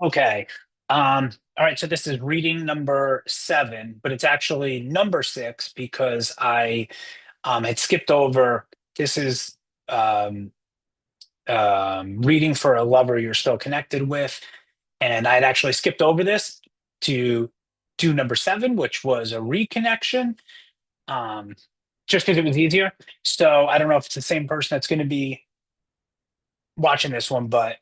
Okay. All right, so this is reading number 7, but it's actually number 6 because I had skipped over. This is um, reading for a lover you're still connected with, and I had actually skipped over this to do number 7, which was a reconnection, um, just because it was easier. So I don't know if it's the same person that's going to be watching this one, but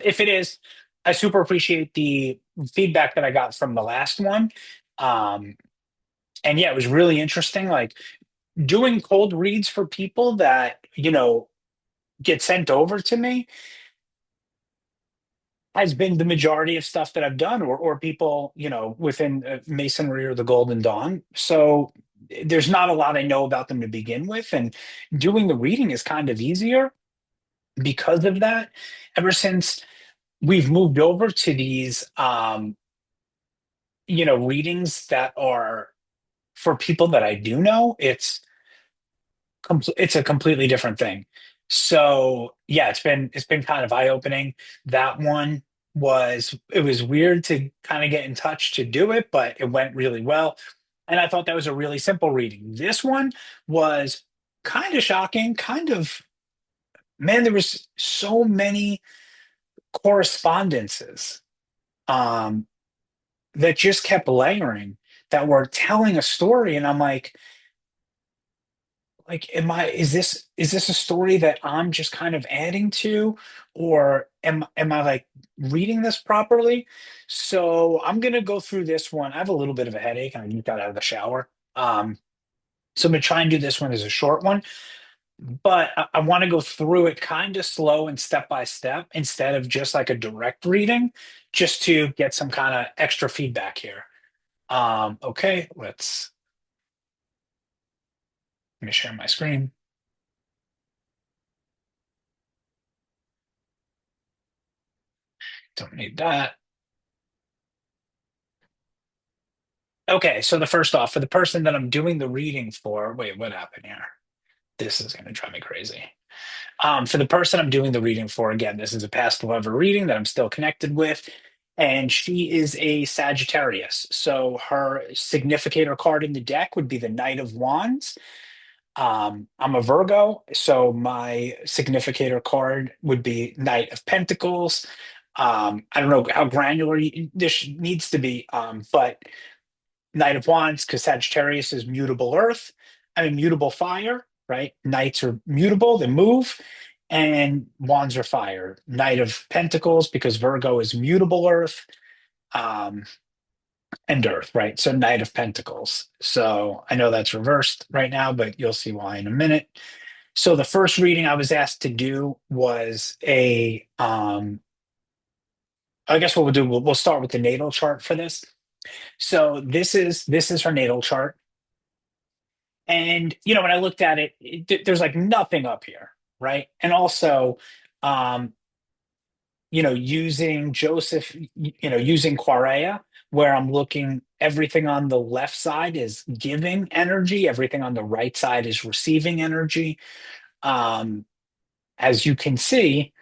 if it is, I super appreciate the feedback that I got from the last one. Um, and yeah, it was really interesting. Like doing cold reads for people that, get sent over to me has been the majority of stuff that I've done, or people, within Masonry or the Golden Dawn. So there's not a lot I know about them to begin with. And doing the reading is kind of easier because of that. Ever since we've moved over to these readings that are for people that I do know, it's a completely different thing. So yeah, it's been kind of eye-opening. That one it was weird to kind of get in touch to do it, but it went really well. And I thought that was a really simple reading. This one was kind of shocking, kind of, man, there was so many correspondences. Um, that just kept layering, that were telling a story, and I'm like, is this a story that I'm just kind of adding to, or am I like reading this properly? So I'm gonna go through this one. I have a little bit of a headache and I just got out of the shower. So I'm gonna try and do this one as a short one, but I want to go through it kind of slow and step by step instead of just like a direct reading, just to get some kind of extra feedback here. Okay, let me share my screen. Don't need that. Okay, so the first off, for the person that I'm doing the reading for, wait, what happened here? This is going to drive me crazy. For the person I'm doing the reading for, again, this is a past lover reading that I'm still connected with, and she is a Sagittarius. So her significator card in the deck would be the Knight of Wands. I'm a Virgo, so my significator card would be Knight of Pentacles. I don't know how granular this needs to be, but Knight of Wands, because Sagittarius is mutable earth. I mean, mutable fire, right? Knights are mutable, they move, and Wands are fire. Knight of Pentacles, because Virgo is mutable earth, um, and earth, right? So Knight of Pentacles. So I know that's reversed right now, but you'll see why in a minute. So the first reading I was asked to do was I guess what we'll do, we'll start with the natal chart for this. So this is her natal chart. And when I looked at it, there's like nothing up here, right? And also, um, using Joseph, using Quarea, where I'm looking, everything on the left side is giving energy, everything on the right side is receiving energy. Um, as you can see,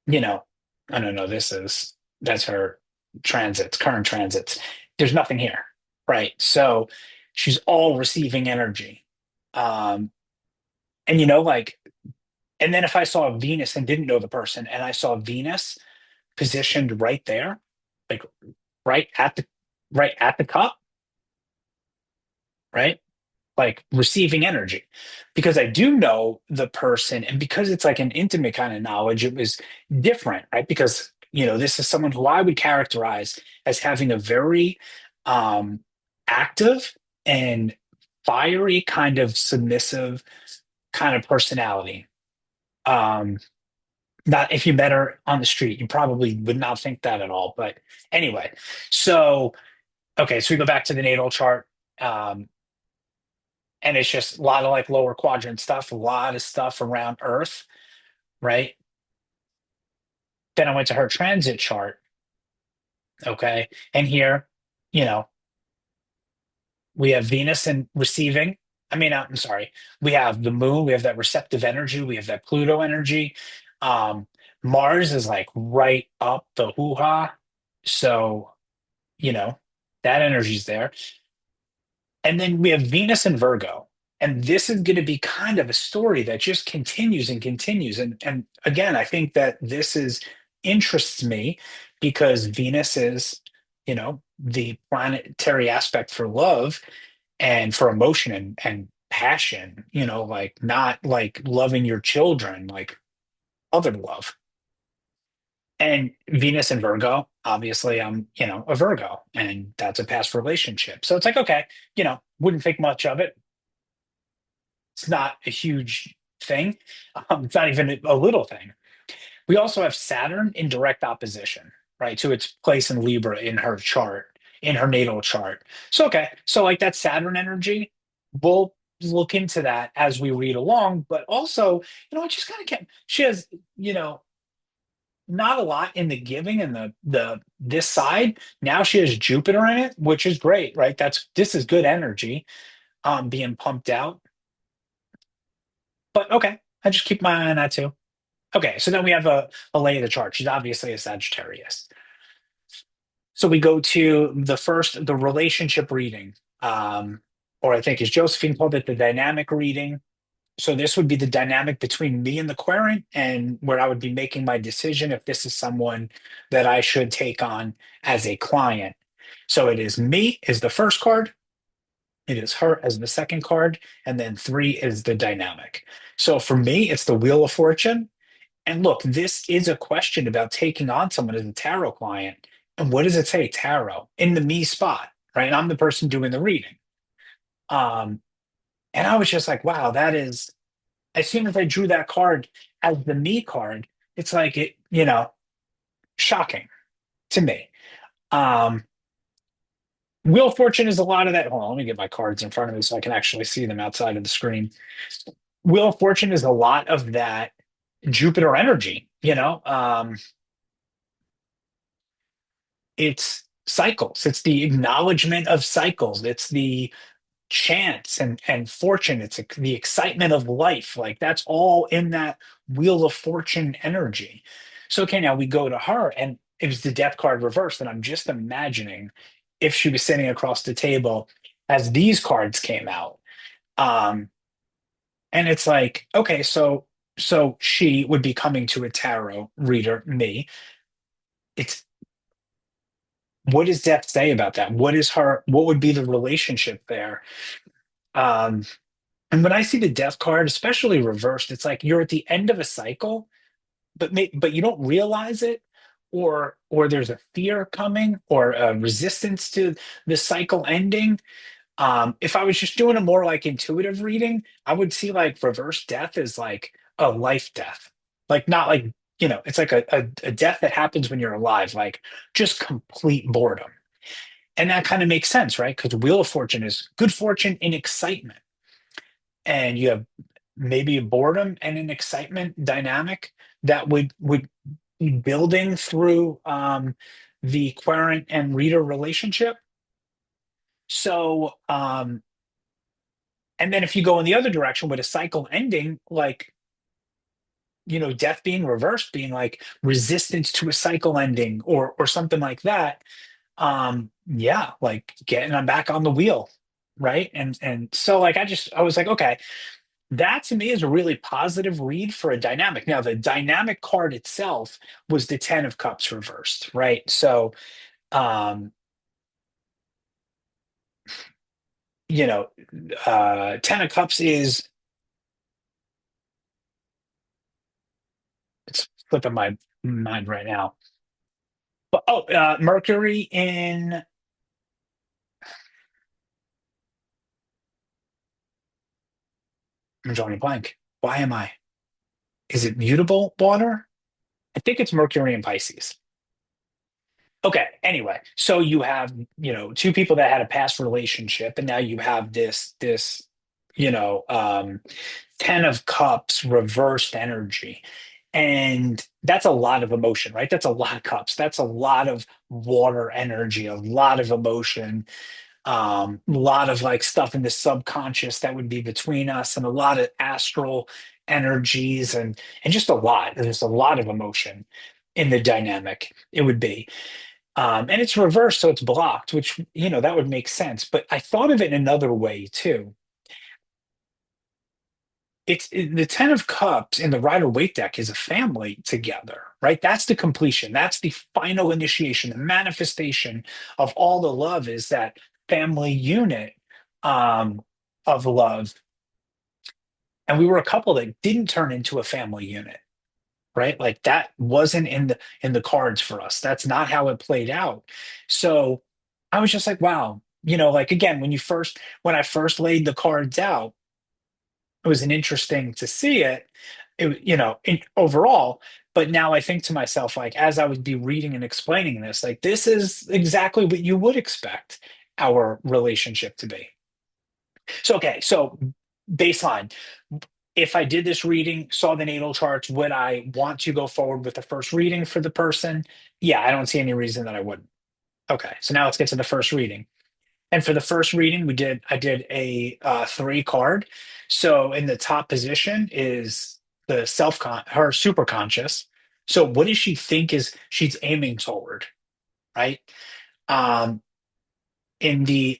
you know, I don't know, that's her transits, current transits. There's nothing here, right? So she's all receiving energy. Um, and like, and then if I saw Venus and didn't know the person, and I saw Venus positioned right there, like right at the right at the cup, right? Like receiving energy. Because I do know the person, and because it's like an intimate kind of knowledge, it was different, right? Because this is someone who I would characterize as having a very um active and fiery kind of submissive kind of personality. Um, Not if you met her on the street, you probably would not think that at all. But anyway, so okay, so we go back to the natal chart. Um, and it's just a lot of like lower quadrant stuff, a lot of stuff around Earth, right? Then I went to her transit chart, okay, and here, you know, we have Venus and receiving. I mean, I'm sorry, we have the moon, we have that receptive energy, we have that Pluto energy. Um, Mars is like right up the hoo-ha. So, you know, that energy's there. And then we have Venus and Virgo. And this is going to be kind of a story that just continues and continues. And again, I think that this is interests me because Venus is, the planetary aspect for love and for emotion and passion, like not like loving your children, like other love. And Venus and Virgo, obviously, I'm, a Virgo, and that's a past relationship. So it's like, okay, wouldn't think much of it. It's not a huge thing. It's not even a little thing. We also have Saturn in direct opposition, right, to its place in Libra in her chart, in her natal chart. So, okay, so like that Saturn energy, we'll look into that as we read along, but also, I just kind of get, she has, you know, not a lot in the giving and the this side. Now she has Jupiter in it, which is great, right? This is good energy being pumped out. But okay, I just keep my eye on that too. Okay, so then we have a lay of the chart. She's obviously a Sagittarius. So we go to the relationship reading, or I think as Josephine called it, the dynamic reading. So this would be the dynamic between me and the querent, and where I would be making my decision if this is someone that I should take on as a client. So it is me is the first card, it is her as the second card, and then three is the dynamic. So for me, it's the Wheel of Fortune. And look, this is a question about taking on someone as a tarot client. And what does it say, tarot, in the me spot, right? And I'm the person doing the reading. Um, and I was just like, wow, that is, as soon as I drew that card as the me card, it's like shocking to me. Um, Wheel of Fortune is a lot of that. Hold on, let me get my cards in front of me so I can actually see them outside of the screen. Wheel of Fortune is a lot of that Jupiter energy, it's cycles, it's the acknowledgement of cycles, it's the chance and fortune, it's the excitement of life. Like that's all in that Wheel of Fortune energy. So okay, now we go to her, and it was the death card reversed, and I'm just imagining if she was sitting across the table as these cards came out. Um and it's like, okay, so she would be coming to a tarot reader, me. It's, what does death say about that? What would be the relationship there? um And when I see the death card, especially reversed, it's like you're at the end of a cycle, but you don't realize it, or there's a fear coming, or a resistance to the cycle ending. If I was just doing a more like intuitive reading, I would see like reverse death as like a life death, like not like, it's like a death that happens when you're alive, like just complete boredom. And that kind of makes sense, right? Because Wheel of Fortune is good fortune in excitement, and you have maybe a boredom and an excitement dynamic that would be building through the querent and reader relationship. So and then if you go in the other direction with a cycle ending, like, death being reversed, being like resistance to a cycle ending, or something like that. Yeah, like getting I'm back on the wheel, right? And so like I was like, okay, that to me is a really positive read for a dynamic. Now, the dynamic card itself was the Ten of Cups reversed, right? So, um, you know, Ten of Cups is, it's flipping my mind right now. But Mercury in, I'm drawing a blank. Why am I? Is it mutable water? I think it's Mercury in Pisces. Okay, anyway, so you have, two people that had a past relationship, and now you have this, you know, um, Ten of Cups reversed energy. And that's a lot of emotion, right? That's a lot of cups. That's a lot of water energy, a lot of emotion, a lot of like stuff in the subconscious that would be between us, and a lot of astral. energies and just a lot. There's a lot of emotion in the dynamic. It would be. And it's reversed, so it's blocked, which, that would make sense. But I thought of it another way too. The Ten of Cups in the Rider Waite deck is a family together, right? That's the completion. That's the final initiation, the manifestation of all the love is that family unit um, of love. And we were a couple that didn't turn into a family unit, right? Like that wasn't in the cards for us. That's not how it played out. So I was just like, wow, like again, when I first laid the cards out, it was an interesting to see it, overall. But now I think to myself, like, as I would be reading and explaining this, like, this is exactly what you would expect our relationship to be. So, okay, so baseline. If I did this reading, saw the natal charts, would I want to go forward with the first reading for the person? Yeah, I don't see any reason that I wouldn't. Okay, so now let's get to the first reading. And for the first reading, I did a three card. So in the top position is her super conscious. So what does she think is she's aiming toward, right? Um, in the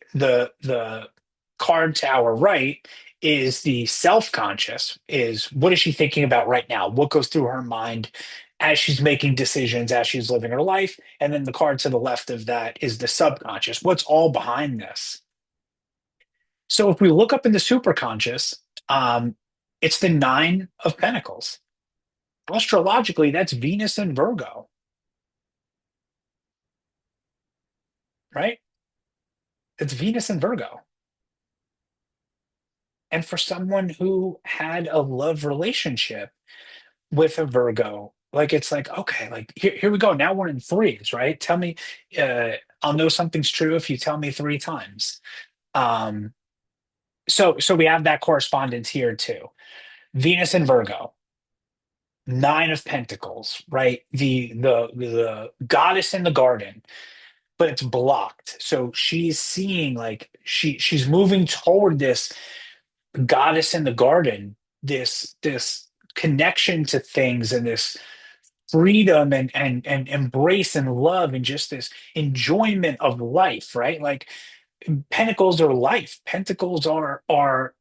card to our right is the self-conscious, is what is she thinking about right now? What goes through her mind as she's making decisions, as she's living her life? And then the card to the left of that is the subconscious. What's all behind this? So if we look up in the superconscious, it's the Nine of Pentacles. Astrologically, that's Venus and Virgo, right? It's Venus and Virgo. And for someone who had a love relationship with a Virgo, like it's like, okay, like here we go. Now we're in threes, right? Tell me, uh, I'll know something's true if you tell me three times. Um, so we have that correspondence here too. Venus and Virgo. Nine of Pentacles, right? The goddess in the garden, but it's blocked. So she's seeing like she's moving toward this goddess in the garden, this connection to things and this freedom and embrace and love and just this enjoyment of life, right? Like pentacles are life. Pentacles are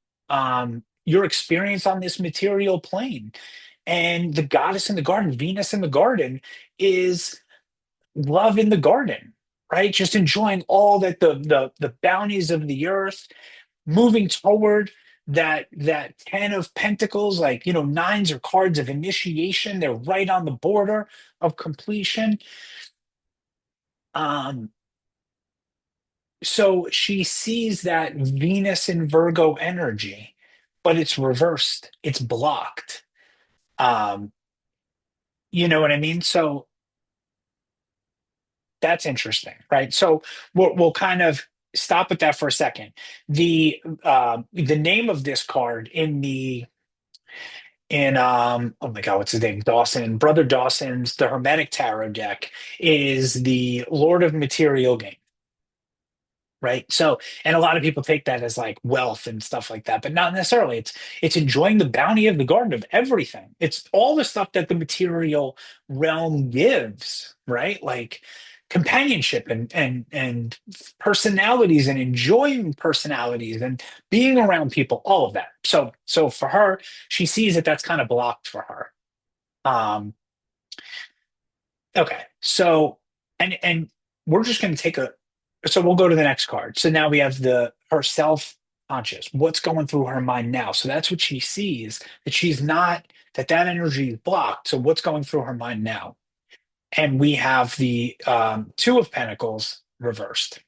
your experience on this material plane. And the goddess in the garden, Venus in the garden, is love in the garden, right? Just enjoying all that the bounties of the earth, moving toward that Ten of Pentacles, like nines are cards of initiation. They're right on the border of completion. Um, so she sees that Venus in Virgo energy, but it's reversed, it's blocked. Um, you know what I mean? So that's interesting, right? So we'll kind of stop at that for a second. The name of this card in oh my God, what's his name? Dawson, Brother Dawson's the Hermetic Tarot deck is the Lord of Material Game, right? So, and a lot of people take that as like wealth and stuff like that, but not necessarily. It's enjoying the bounty of the garden of everything. It's all the stuff that the material realm gives, right? Like companionship and personalities and enjoying personalities and being around people, all of that. So for her, she sees that that's kind of blocked for her. Um, Okay. So and we're just going to take a so we'll go to the next card. So now we have the her self conscious. What's going through her mind now? So that's what she sees that she's not that energy is blocked. So what's going through her mind now? And we have the Two of Pentacles reversed.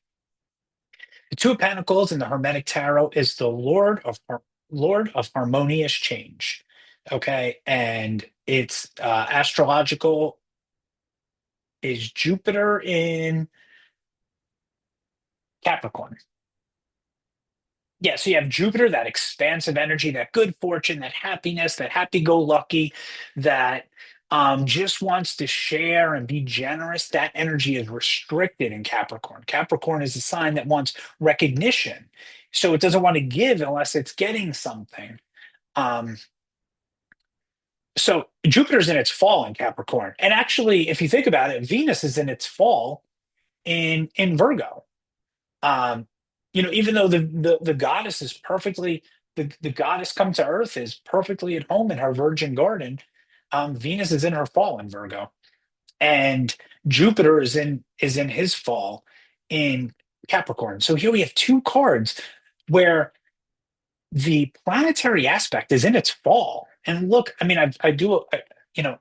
The Two of Pentacles in the Hermetic Tarot is the Lord of harmonious change. Okay, and it's astrological is Jupiter in Capricorn. Yeah, so you have Jupiter, that expansive energy, that good fortune, that happiness, that happy-go-lucky, that just wants to share and be generous. That energy is restricted in Capricorn. Capricorn is a sign that wants recognition, so it doesn't want to give unless it's getting something. Um, Jupiter's in its fall in Capricorn. And actually, if you think about it, Venus is in its fall in Virgo. Um, even though the goddess is perfectly the goddess come to Earth is perfectly at home in her virgin garden, Venus is in her fall in Virgo, and Jupiter is in his fall in Capricorn. So here we have two cards where the planetary aspect is in its fall. And look, I mean, I do, you know,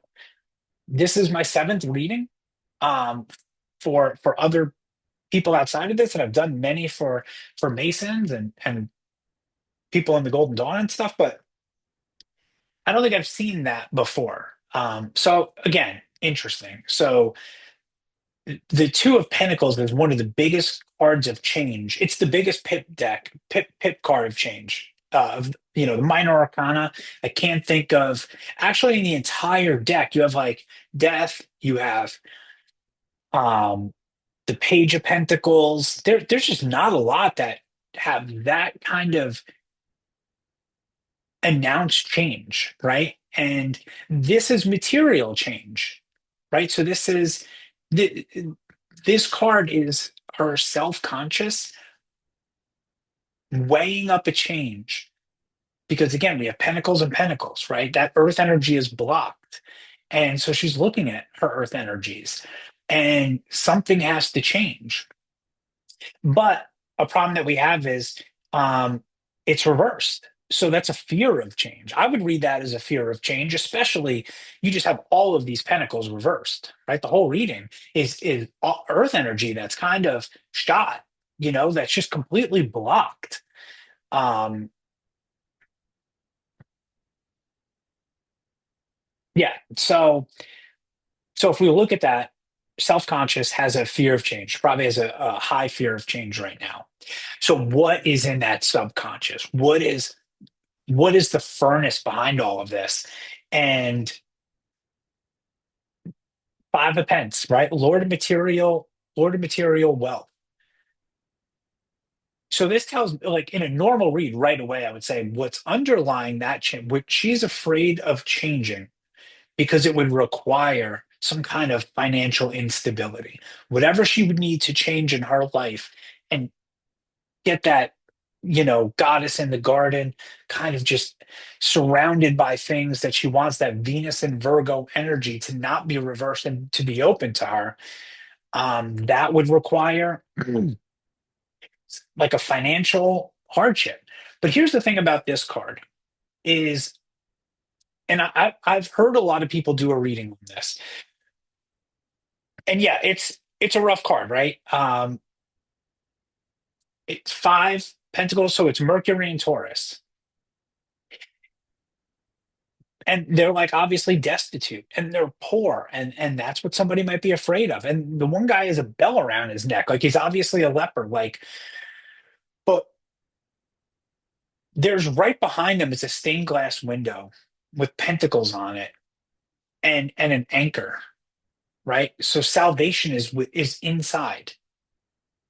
this is my seventh reading um, for other people outside of this, and I've done many for Masons and people in the Golden Dawn and stuff, but I don't think I've seen that before. So again, interesting. So the Two of Pentacles is one of the biggest cards of change. It's the biggest pip card of change. The minor arcana. I can't think of actually in the entire deck. You have like death. You have um, the Page of Pentacles. There's just not a lot that have that kind of announced change, right? And this is material change, right? So th- this card is her self-conscious weighing up a change because again, we have pentacles and pentacles, right? That earth energy is blocked. And so she's looking at her earth energies and something has to change. But a problem that we have is it's reversed. So that's a fear of change. I would read that as a fear of change, especially you just have all of these pentacles reversed, right? The whole reading is earth energy that's kind of shot, that's just completely blocked. Um, yeah. So if we look at that, self-conscious has a fear of change, probably has a high fear of change right now. So what is in that subconscious? What is the furnace behind all of this? And Five of Pence, right? Lord of material wealth. So this tells, like in a normal read right away, I would say what's underlying that change, which she's afraid of changing because it would require some kind of financial instability. Whatever she would need to change in her life and get that goddess in the garden kind of just surrounded by things that she wants that Venus and Virgo energy to not be reversed and to be open to her. That would require like a financial hardship. But here's the thing about this card is, and I've heard a lot of people do a reading on this, and yeah, it's a rough card, right? It's five pentacles, so it's Mercury and Taurus, and they're like obviously destitute and they're poor, and that's what somebody might be afraid of. And the one guy has a bell around his neck, like he's obviously a leper, like, but there's right behind them is a stained glass window with pentacles on it and an anchor, right? So salvation is inside,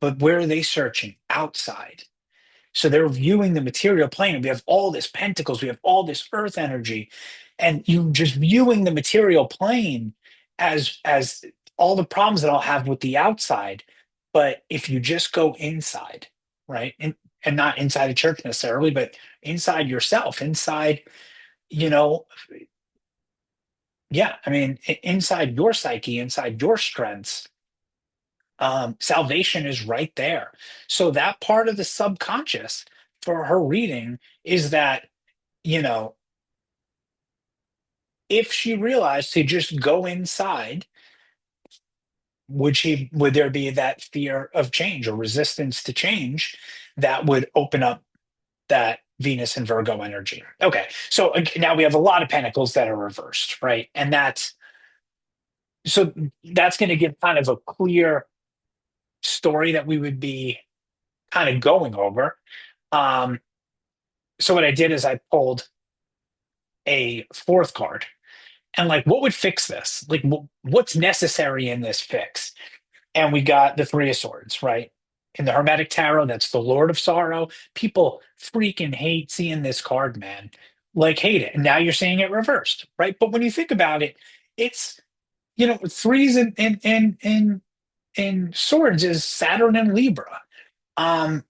but where are they searching? Outside. So they're viewing the material plane. And we have all this pentacles, we have all this earth energy, and you just viewing the material plane as all the problems that I'll have with the outside. But if you just go inside, right, and not inside a church necessarily, but inside yourself, inside, you know, yeah, I mean, inside your psyche, inside your strengths, salvation is right there. So that part of the subconscious for her reading is that, you know, if she realized to just go inside, would there be that fear of change or resistance to change that would open up that Venus and Virgo energy? Okay. So now we have a lot of pentacles that are reversed, right? And that's going to give kind of a clear story that we would be kind of going over. Um, so what I did is I pulled a fourth card and like what would fix this? Like what's necessary in this fix? And we got the Three of Swords, right? In the Hermetic Tarot, that's the Lord of Sorrow. People freaking hate seeing this card, man. like hate it. And now you're seeing it reversed, right? But when you think about it, it's, threes in swords is Saturn and Libra. Um,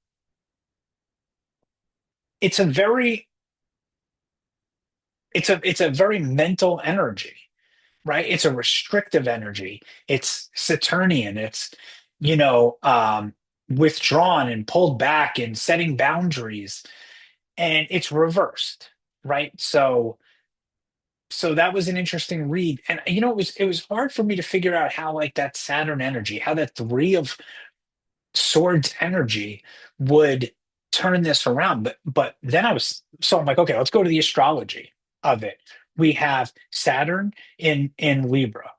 it's a very it's a very mental energy, right? It's a restrictive energy. It's Saturnian. It's, you know, um, withdrawn and pulled back and setting boundaries, and it's reversed, right? So that was an interesting read, and it was hard for me to figure out how like that Saturn energy, how that three of swords energy would turn this around. But then I'm like, okay, let's go to the astrology of it. We have Saturn in Libra.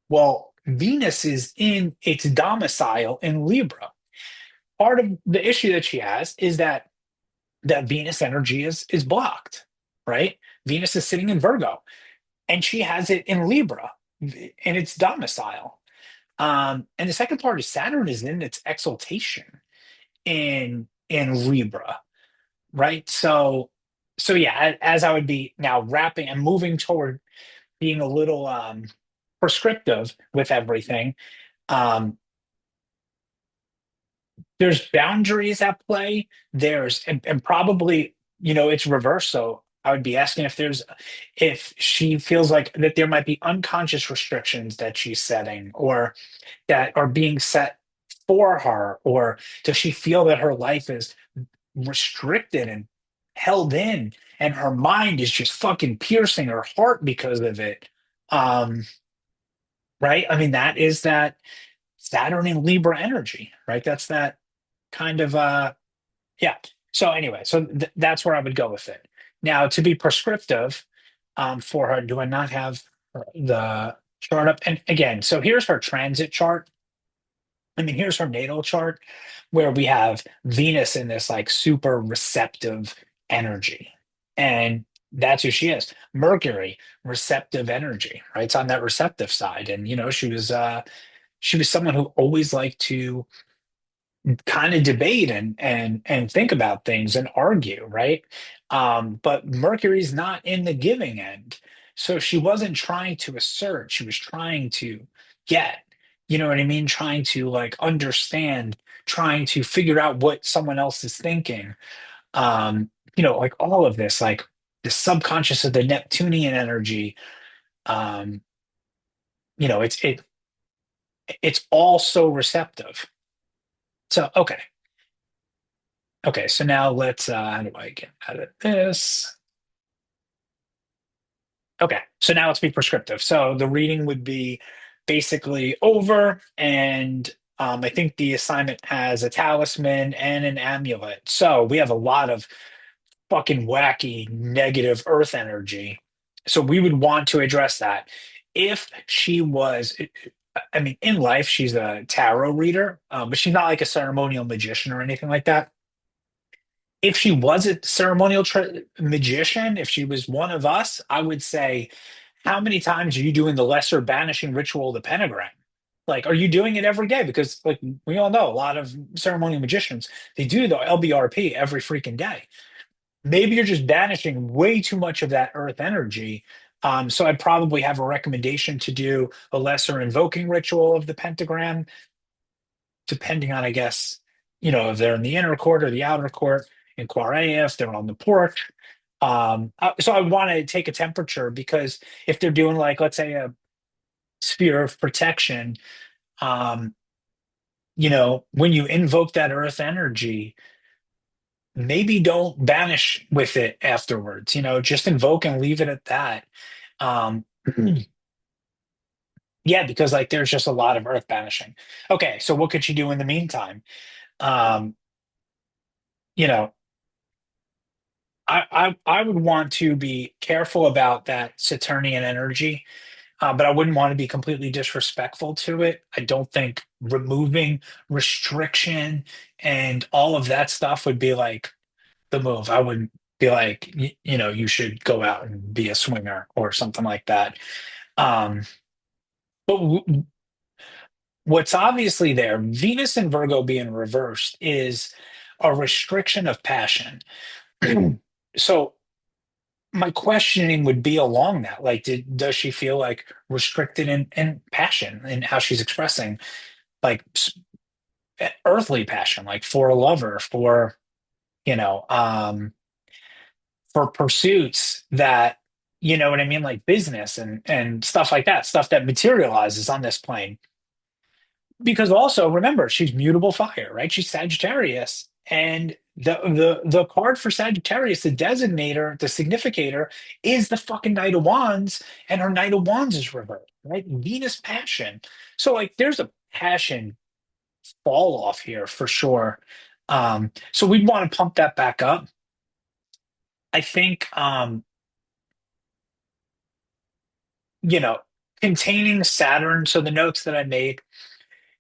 Well, Venus is in its domicile in Libra. Part of the issue that she has is that Venus energy is blocked, right? Venus is sitting in Virgo, and she has it in Libra in its domicile. And the second part is Saturn is in its exaltation in Libra, right? So yeah, as I would be now wrapping and moving toward being a little prescriptive with everything, um, there's boundaries at play. And probably, it's reverse. So I would be asking if she feels like that there might be unconscious restrictions that she's setting or that are being set for her, or does she feel that her life is restricted and held in and her mind is just fucking piercing her heart because of it? um right, I mean, that is that Saturn in Libra energy, right? That's that kind of yeah. So anyway, that's where I would go with it. Now, to be prescriptive, for her, do I not have the chart up? And again, so here's her transit chart. I mean, here's her natal chart where we have Venus in this like super receptive energy. And that's who she is. Mercury, receptive energy, right? It's on that receptive side. And she was someone who always liked to kind of debate and think about things and argue, right? But Mercury's not in the giving end. So she wasn't trying to assert, she was trying to get, you know what I mean? Trying to like understand, trying to figure out what someone else is thinking. Like all of this, like the subconscious of the Neptunian energy, um, it's all so receptive. So okay, so now let's how do I get out of this? Okay, so now let's be prescriptive. So the reading would be basically over, and I think the assignment has a talisman and an amulet. So we have a lot of fucking wacky negative earth energy. So we would want to address that. If she was, I mean, in life, she's a tarot reader, but she's not like a ceremonial magician or anything like that. If she was a ceremonial magician, if she was one of us, I would say, how many times are you doing the lesser banishing ritual of the pentagram? Like, are you doing it every day? Because, like, we all know a lot of ceremonial magicians, they do the LBRP every freaking day. Maybe you're just banishing way too much of that earth energy. So I'd probably have a recommendation to do a lesser invoking ritual of the pentagram, depending on, I guess, if they're in the inner court or the outer court, in Quarea, if they're on the porch. So I want to take a temperature because if they're doing like, let's say, a sphere of protection, um, when you invoke that earth energy, maybe don't banish with it afterwards. Just invoke and leave it at that. Um, yeah, because like there's just a lot of earth banishing. Okay, so what could you do in the meantime? Um, you know, I would want to be careful about that Saturnian energy, but I wouldn't want to be completely disrespectful to it. I don't think removing restriction and all of that stuff would be like the move. I would be like, you should go out and be a swinger or something like that. Um, but what's obviously there, Venus and Virgo being reversed, is a restriction of passion. So my questioning would be along that. Like, does she feel like restricted in passion and how she's expressing like earthly passion, like for a lover, for, you know, for pursuits that, you know what I mean, like business and stuff like that, stuff that materializes on this plane. Because also remember, she's mutable fire, right? She's Sagittarius. And the card for Sagittarius, the designator, the significator, is the fucking Knight of Wands, and her Knight of Wands is reversed, right? Venus passion. So like there's a passion fall off here for sure. So we'd want to pump that back up. I think you know, containing Saturn, so the notes that I made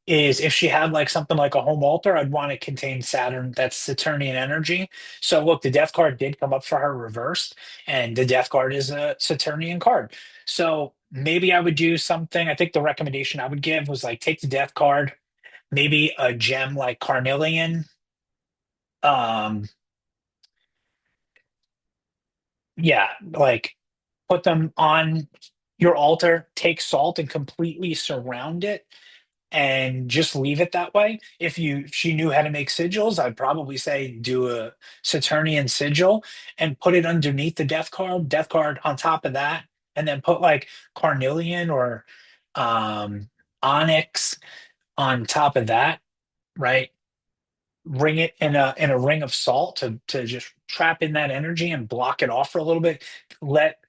is if she had like something like a home altar, I'd want to contain Saturn. That's Saturnian energy. So look, the death card did come up for her reversed, and the death card is a Saturnian card. So maybe I would do something. I think the recommendation I would give was like take the death card, maybe a gem like carnelian. Um, yeah, like put them on your altar, take salt and completely surround it and just leave it that way. If she knew how to make sigils, I'd probably say do a Saturnian sigil and put it underneath the death card on top of that, and then put like carnelian or um onyx on top of that, right? Ring it in a ring of salt to just trap in that energy and block it off for a little bit. Let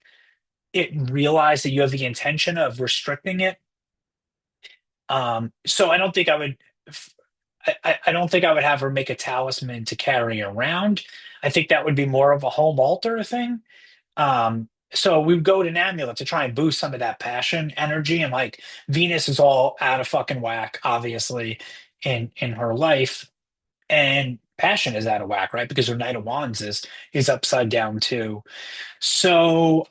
it realize that you have the intention of restricting it. So I don't think I would. I don't think I would have her make a talisman to carry around. I think that would be more of a home altar thing. So we would go to an amulet to try and boost some of that passion energy. And like Venus is all out of fucking whack, obviously, in her life, and passion is out of whack, right? Because her Knight of Wands is upside down too. So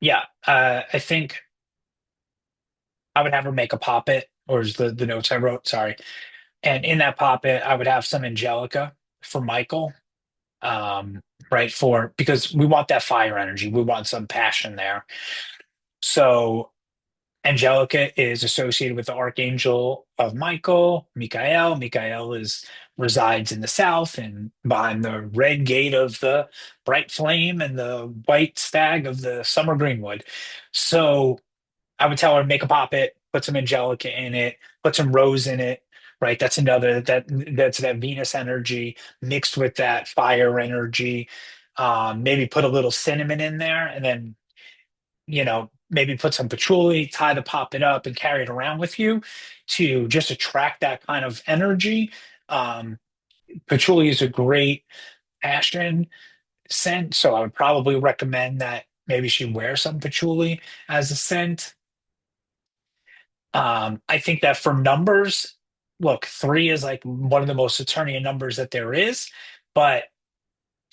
yeah, I think I would have her make a poppet, or is the notes I wrote. Sorry. And in that poppet, I would have some Angelica for Michael, right? For because we want that fire energy, we want some passion there. So Angelica is associated with the archangel of Michael, Michael. Michael is resides in the south and behind the red gate of the bright flame and the white stag of the summer greenwood. So I would tell her make a poppet, put some Angelica in it, put some rose in it. Right, that's that Venus energy mixed with that fire energy. Maybe put a little cinnamon in there, and then maybe put some patchouli, tie the poppet up, and carry it around with you to just attract that kind of energy. Um, Patchouli is a great passion scent, so I would probably recommend that maybe she wear some patchouli as a scent. I think that for numbers, look, three is like one of the most Saturnian numbers that there is. But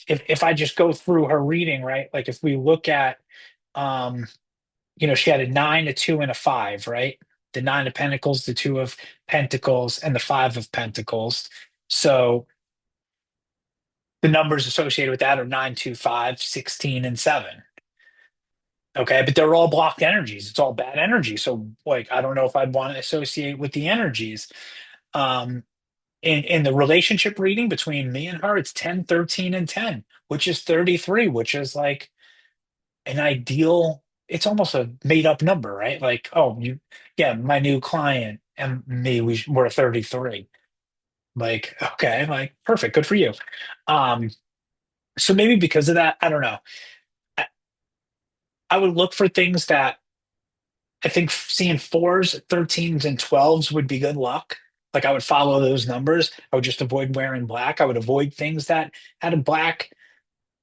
if I just go through her reading, right? Like if we look at, um, she had a nine, a two, and a five, right? The nine of pentacles, the two of pentacles, and the five of pentacles. So the numbers associated with that are 9, 2, 5, 16, and 7. Okay, but they're all blocked energies. It's all bad energy. So, like, I don't know if I'd want to associate with the energies. Um, in the relationship reading between me and her, it's 10, 13, and 10, which is 33, which is like an ideal, it's almost a made up number, right? Like, oh, yeah, my new client and me, we're 33. Like, okay, like, perfect, good for you. Um, so maybe because of that, I don't know. I, I would look for things that I think seeing fours, 13s, and 12s would be good luck. Like I would follow those numbers. I would just avoid wearing black. I would avoid things that had a black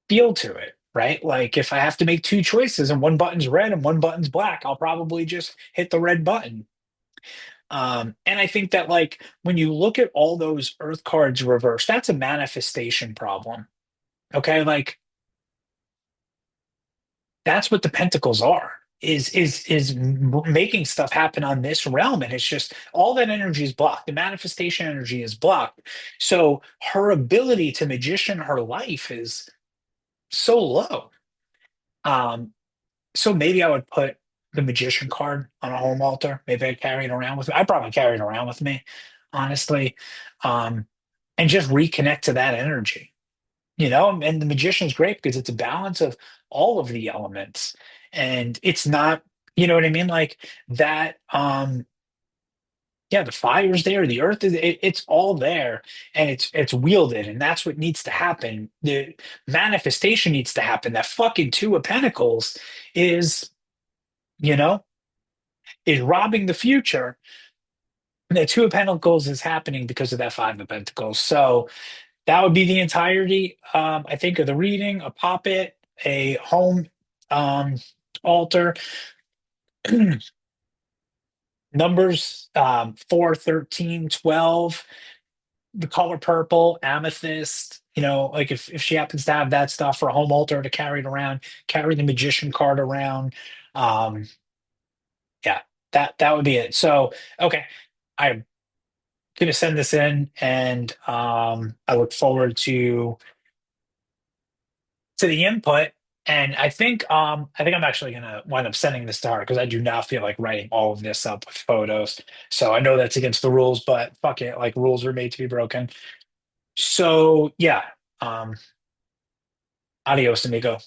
feel to it, right? Like if I have to make two choices and one button's red and one button's black, I'll probably just hit the red button. And I think that like when you look at all those earth cards reversed, that's a manifestation problem. Okay, like that's what the pentacles are. making stuff happen on this realm, and it's just all that energy is blocked. The manifestation energy is blocked. So her ability to magician her life is so low. Um, so maybe I would put the magician card on a home altar. Maybe I'd carry it around with me. I'd probably carry it around with me, honestly. Um, and just reconnect to that energy. And the magician's great because it's a balance of all of the elements. And it's not, you know what I mean? Like that, yeah, the fire's there, the earth is it's all there, and it's wielded, and that's what needs to happen. The manifestation needs to happen. That fucking two of pentacles is, you know, is robbing the future. And the two of pentacles is happening because of that five of pentacles. So that would be the entirety, I think, of the reading: a poppet, a home um, altar, numbers 4, 13, 12, the color purple, amethyst. Like if she happens to have that stuff for a home altar to carry it around, carry the magician card around. Um, yeah, that would be it. So, okay, I'm gonna send this in, and I look forward to the input. And I think I'm actually gonna wind up sending this to her because I do not feel like writing all of this up with photos. So I know that's against the rules, but fuck it, like rules are made to be broken. So yeah, um, adios, amigo.